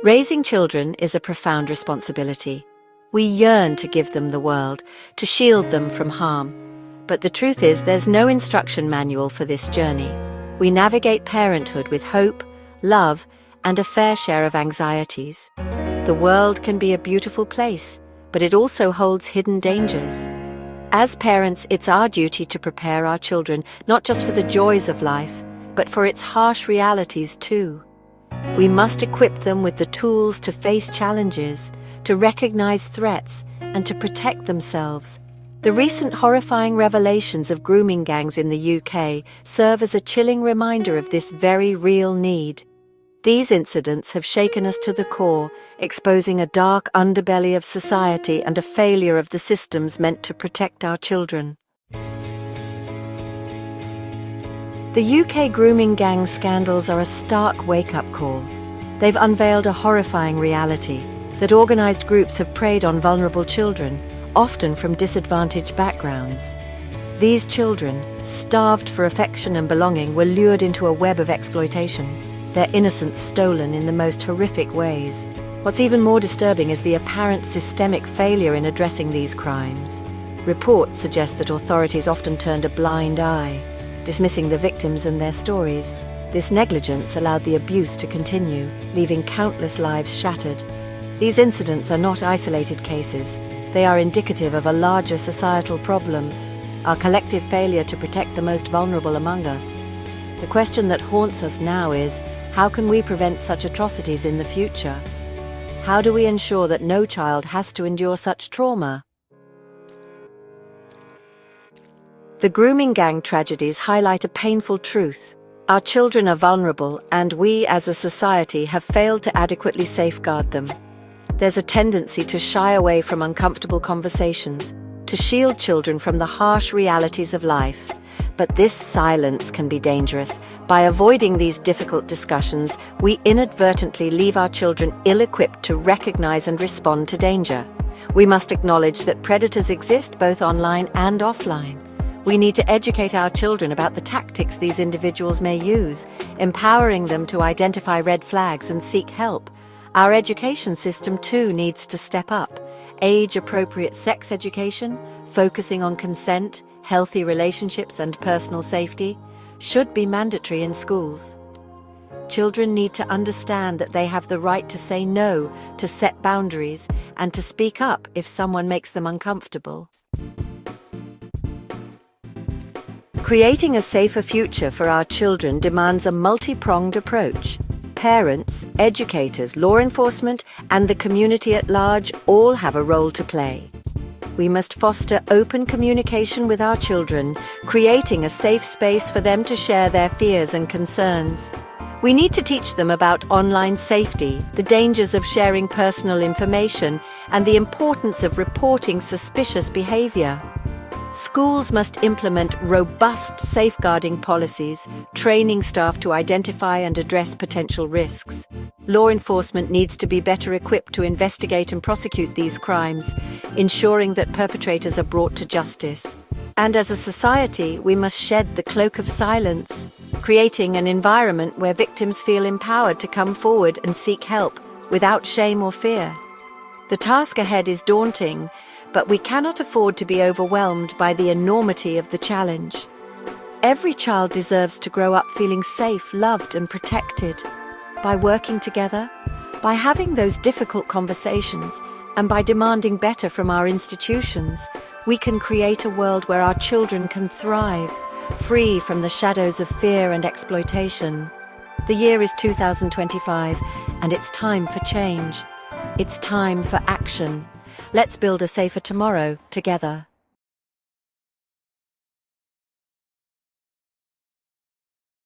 Raising children is a profound responsibility. We yearn to give them the world, to shield them from harm. But the truth is, there's no instruction manual for this journey. We navigate parenthood with hope, love, and a fair share of anxieties. The world can be a beautiful place, but it also holds hidden dangers. As parents, it's our duty to prepare our children not just for the joys of life, but for its harsh realities too. We must equip them with the tools to face challenges, to recognize threats, and to protect themselves. The recent horrifying revelations of grooming gangs in the UK serve as a chilling reminder of this very real need. These incidents have shaken us to the core, exposing a dark underbelly of society and a failure of the systems meant to protect our children. The UK grooming gang scandals are a stark wake-up call. They've unveiled a horrifying reality, that organised groups have preyed on vulnerable children, often from disadvantaged backgrounds. These children, starved for affection and belonging, were lured into a web of exploitation, their innocence stolen in the most horrific ways. What's even more disturbing is the apparent systemic failure in addressing these crimes. Reports suggest that authorities often turned a blind eye, dismissing the victims and their stories. This negligence allowed the abuse to continue, leaving countless lives shattered. These incidents are not isolated cases. They are indicative of a larger societal problem, our collective failure to protect the most vulnerable among us. The question that haunts us now is, how can we prevent such atrocities in the future? How do we ensure that no child has to endure such trauma? The grooming gang tragedies highlight a painful truth. Our children are vulnerable, and we as a society have failed to adequately safeguard them. There's a tendency to shy away from uncomfortable conversations, to shield children from the harsh realities of life. But this silence can be dangerous. By avoiding these difficult discussions, we inadvertently leave our children ill-equipped to recognize and respond to danger. We must acknowledge that predators exist both online and offline. We need to educate our children about the tactics these individuals may use, empowering them to identify red flags and seek help. Our education system too needs to step up. Age-appropriate sex education, focusing on consent, healthy relationships and personal safety, should be mandatory in schools. Children need to understand that they have the right to say no, to set boundaries, and to speak up if someone makes them uncomfortable. Creating a safer future for our children demands a multi-pronged approach. Parents, educators, law enforcement, and the community at large all have a role to play. We must foster open communication with our children, creating a safe space for them to share their fears and concerns. We need to teach them about online safety, the dangers of sharing personal information, and the importance of reporting suspicious behavior. Schools must implement robust safeguarding policies, training staff to identify and address potential risks. Law enforcement needs to be better equipped to investigate and prosecute these crimes, ensuring that perpetrators are brought to justice. And as a society, we must shed the cloak of silence, creating an environment where victims feel empowered to come forward and seek help without shame or fear. The task ahead is daunting, but we cannot afford to be overwhelmed by the enormity of the challenge. Every child deserves to grow up feeling safe, loved, and protected. By working together, by having those difficult conversations, and by demanding better from our institutions, we can create a world where our children can thrive, free from the shadows of fear and exploitation. The year is 2025, and it's time for change. It's time for action. Let's build a safer tomorrow together.